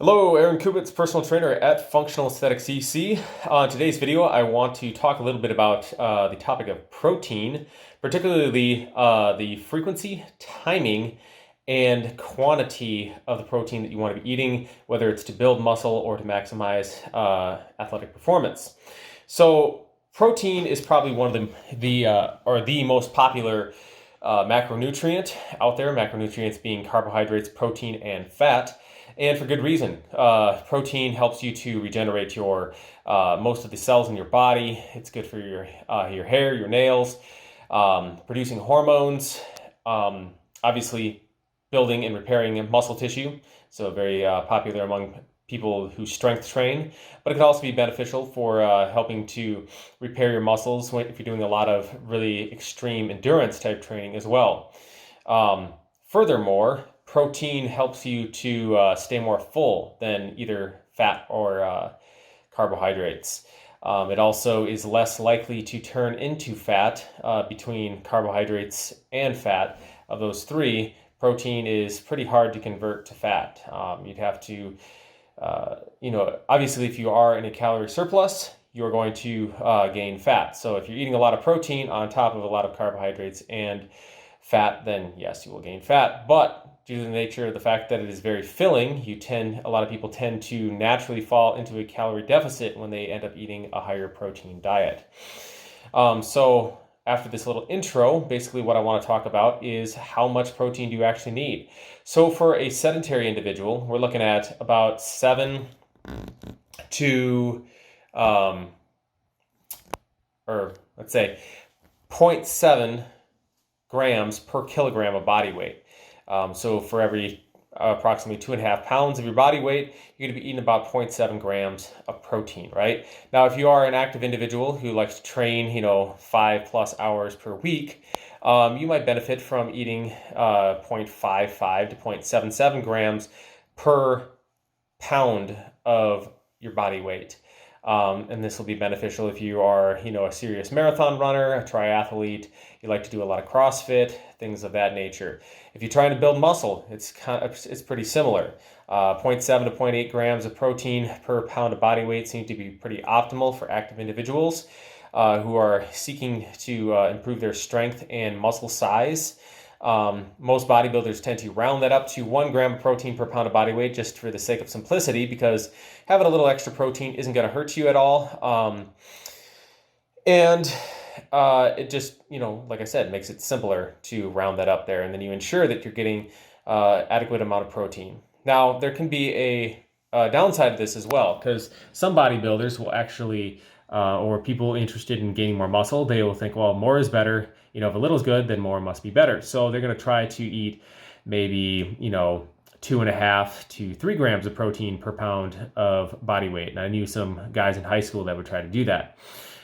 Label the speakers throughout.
Speaker 1: Hello, Aaron Kubitz, personal trainer at Functional Aesthetics EC. On today's video, I want to talk a little bit about the topic of protein, particularly the frequency, timing, and quantity of the protein that you want to be eating, whether it's to build muscle or to maximize athletic performance. So, protein is probably one of the most popular macronutrient out there. Macronutrients being carbohydrates, protein, and fat. And for good reason. Protein helps you to regenerate your most of the cells in your body. It's good for your hair, your nails, producing hormones, obviously building and repairing muscle tissue. So very popular among people who strength train. But it can also be beneficial for helping to repair your muscles if you're doing a lot of really extreme endurance type training as well. Furthermore, protein helps you to stay more full than either fat or carbohydrates. It also is less likely to turn into fat between carbohydrates and fat. Of those three, protein is pretty hard to convert to fat. You'd have to, obviously if you are in a calorie surplus, you're going to gain fat. So if you're eating a lot of protein on top of a lot of carbohydrates and fat, then yes, you will gain fat. But due to the nature of the fact that it is very filling, a lot of people tend to naturally fall into a calorie deficit when they end up eating a higher protein diet. So after this little intro, basically what I want to talk about is how much protein do you actually need. So for a sedentary individual, we're looking at about 7 to, or let's say 0.7 grams per kilogram of body weight. So for every approximately 2.5 pounds of your body weight, you're going to be eating about 0.7 grams of protein, right? Now, if you are an active individual who likes to train, 5+ hours per week, you might benefit from eating 0.55 to 0.77 grams per pound of your body weight. And this will be beneficial if you are, a serious marathon runner, a triathlete, you like to do a lot of CrossFit, things of that nature. If you're trying to build muscle, it's pretty similar. 0.7 to 0.8 grams of protein per pound of body weight seem to be pretty optimal for active individuals who are seeking to improve their strength and muscle size. Most bodybuilders tend to round that up to 1 gram of protein per pound of body weight just for the sake of simplicity, because having a little extra protein isn't going to hurt you at all. It just, like I said, makes it simpler to round that up there, and then you ensure that you're getting adequate amount of protein. Now, there can be a downside to this as well, because some bodybuilders will actually, or people interested in gaining more muscle, they will think, well, more is better. If a little is good, then more must be better. So they're going to try to eat maybe, 2.5 to 3 grams of protein per pound of body weight. And I knew some guys in high school that would try to do that.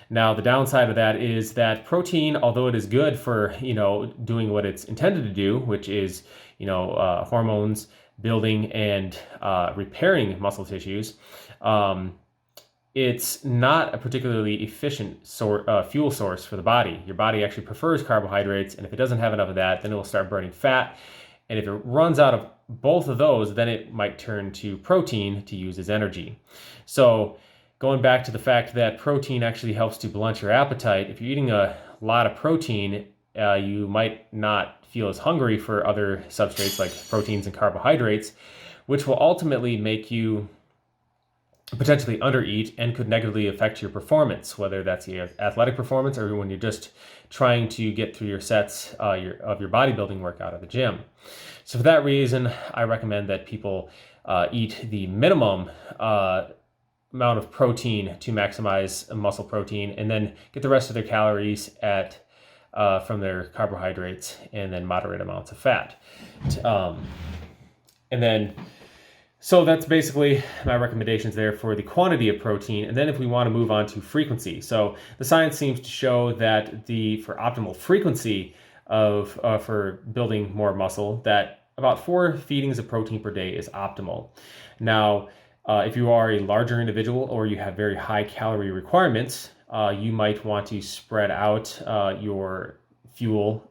Speaker 1: Now, the downside of that is that protein, although it is good for, doing what it's intended to do, which is, hormones, building and repairing muscle tissues, it's not a particularly efficient fuel source for the body. Your body actually prefers carbohydrates, and if it doesn't have enough of that, then it will start burning fat. And if it runs out of both of those, then it might turn to protein to use as energy. So going back to the fact that protein actually helps to blunt your appetite, if you're eating a lot of protein, you might not feel as hungry for other substrates like proteins and carbohydrates, which will ultimately make you potentially undereat and could negatively affect your performance, whether that's your athletic performance or when you're just trying to get through your sets of your bodybuilding workout at the gym. So for that reason, I recommend that people eat the minimum amount of protein to maximize muscle protein, and then get the rest of their calories from their carbohydrates, and then moderate amounts of fat. So that's basically my recommendations there for the quantity of protein. And then if we want to move on to frequency. So the science seems to show that for optimal frequency for building more muscle, that about 4 feedings of protein per day is optimal. Now, if you are a larger individual or you have very high calorie requirements, you might want to spread out your fuel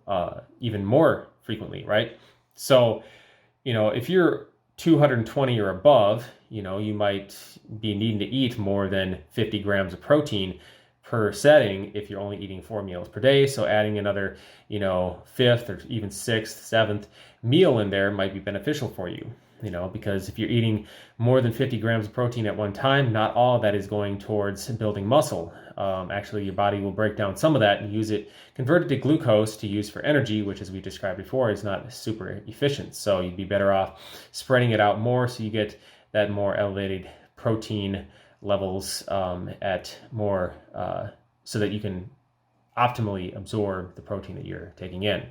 Speaker 1: even more frequently, right? So, if you're 220 or above, you might be needing to eat more than 50 grams of protein per setting if you're only eating 4 meals per day. So adding another, fifth or even sixth, seventh meal in there might be beneficial for you. Because if you're eating more than 50 grams of protein at one time, not all of that is going towards building muscle. Actually, your body will break down some of that and convert it to glucose to use for energy, which, as we described before, is not super efficient. So you'd be better off spreading it out more so you get that more elevated protein levels at more, so that you can optimally absorb the protein that you're taking in.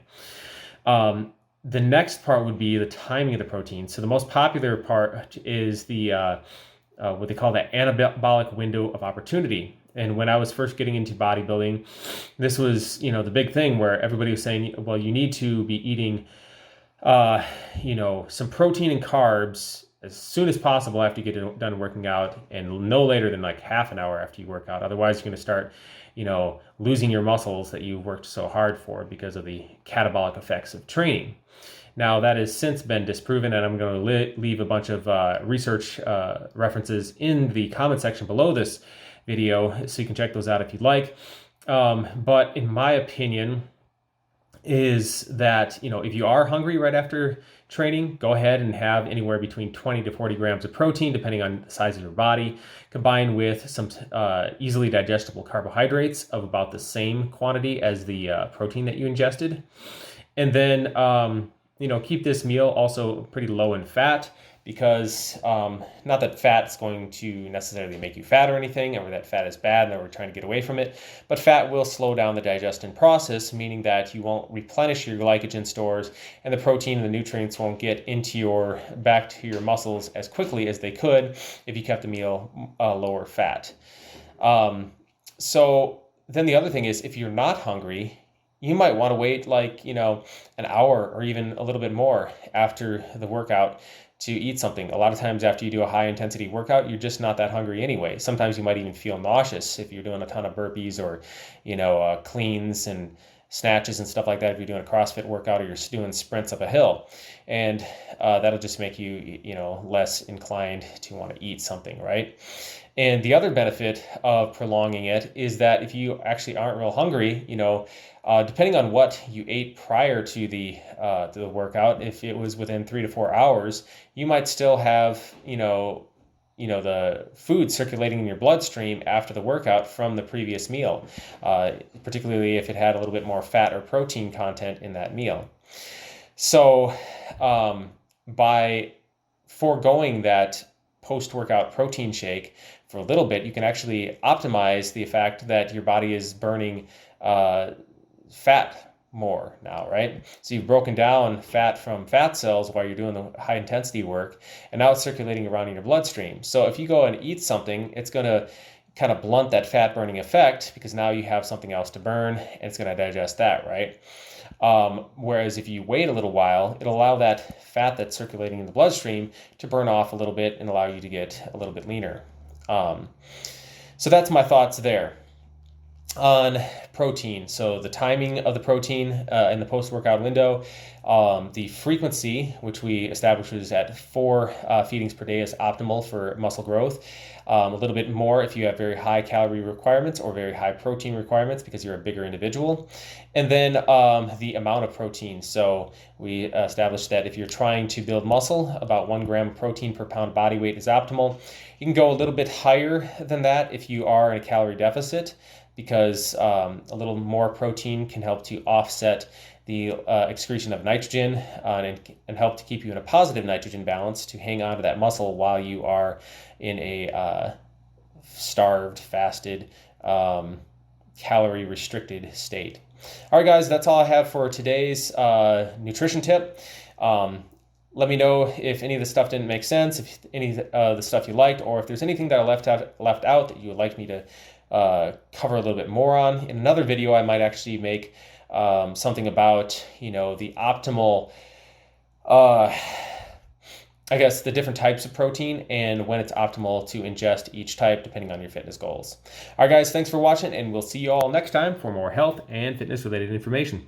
Speaker 1: The next part would be the timing of the protein. So the most popular part is the what they call the anabolic window of opportunity. And when I was first getting into bodybuilding, this was, the big thing where everybody was saying, well, you need to be eating, some protein and carbs as soon as possible after you get done working out, and no later than like half an hour after you work out. Otherwise, you're going to start, losing your muscles that you worked so hard for because of the catabolic effects of training. Now, that has since been disproven, and I'm going to leave a bunch of research references in the comment section below this video, so you can check those out if you'd like. But in my opinion, is that, if you are hungry right after training, go ahead and have anywhere between 20 to 40 grams of protein, depending on the size of your body, combined with some easily digestible carbohydrates of about the same quantity as the protein that you ingested. And then, keep this meal also pretty low in fat, because not that fat's going to necessarily make you fat or anything, or that fat is bad and we're trying to get away from it, but fat will slow down the digestion process, meaning that you won't replenish your glycogen stores, and the protein and the nutrients won't get back to your muscles as quickly as they could if you kept the meal lower fat. So then the other thing is, if you're not hungry, you might want to wait an hour or even a little bit more after the workout to eat something. A lot of times after you do a high intensity workout, you're just not that hungry anyway. Sometimes you might even feel nauseous if you're doing a ton of burpees or, cleans and snatches and stuff like that, if you're doing a CrossFit workout or you're doing sprints up a hill. And that'll just make you, less inclined to want to eat something, right? And the other benefit of prolonging it is that if you actually aren't real hungry, depending on what you ate prior to the workout, if it was within 3 to 4 hours, you might still have, the food circulating in your bloodstream after the workout from the previous meal, particularly if it had a little bit more fat or protein content in that meal. So by foregoing that post-workout protein shake for a little bit, you can actually optimize the fact that your body is burning fat more now, right? So you've broken down fat from fat cells while you're doing the high intensity work, and now it's circulating around in your bloodstream. So if you go and eat something, it's going to kind of blunt that fat burning effect, because now you have something else to burn and it's going to digest that, right? Whereas if you wait a little while, it'll allow that fat that's circulating in the bloodstream to burn off a little bit and allow you to get a little bit leaner. So that's my thoughts there on protein. So the timing of the protein in the post-workout window, the frequency, which we established was at 4 feedings per day, is optimal for muscle growth. A little bit more if you have very high calorie requirements or very high protein requirements because you're a bigger individual. And then the amount of protein. So we established that if you're trying to build muscle, about 1 gram of protein per pound body weight is optimal. You can go a little bit higher than that if you are in a calorie deficit, because a little more protein can help to offset the excretion of nitrogen and help to keep you in a positive nitrogen balance to hang on to that muscle while you are in a starved, fasted, calorie-restricted state. All right, guys, that's all I have for today's nutrition tip. Let me know if any of the stuff didn't make sense, if any of the stuff you liked, or if there's anything that I left out that you would like me to cover a little bit more on. In another video, I might actually make something about, the optimal, the different types of protein and when it's optimal to ingest each type depending on your fitness goals. All right, guys, thanks for watching, and we'll see you all next time for more health and fitness related information.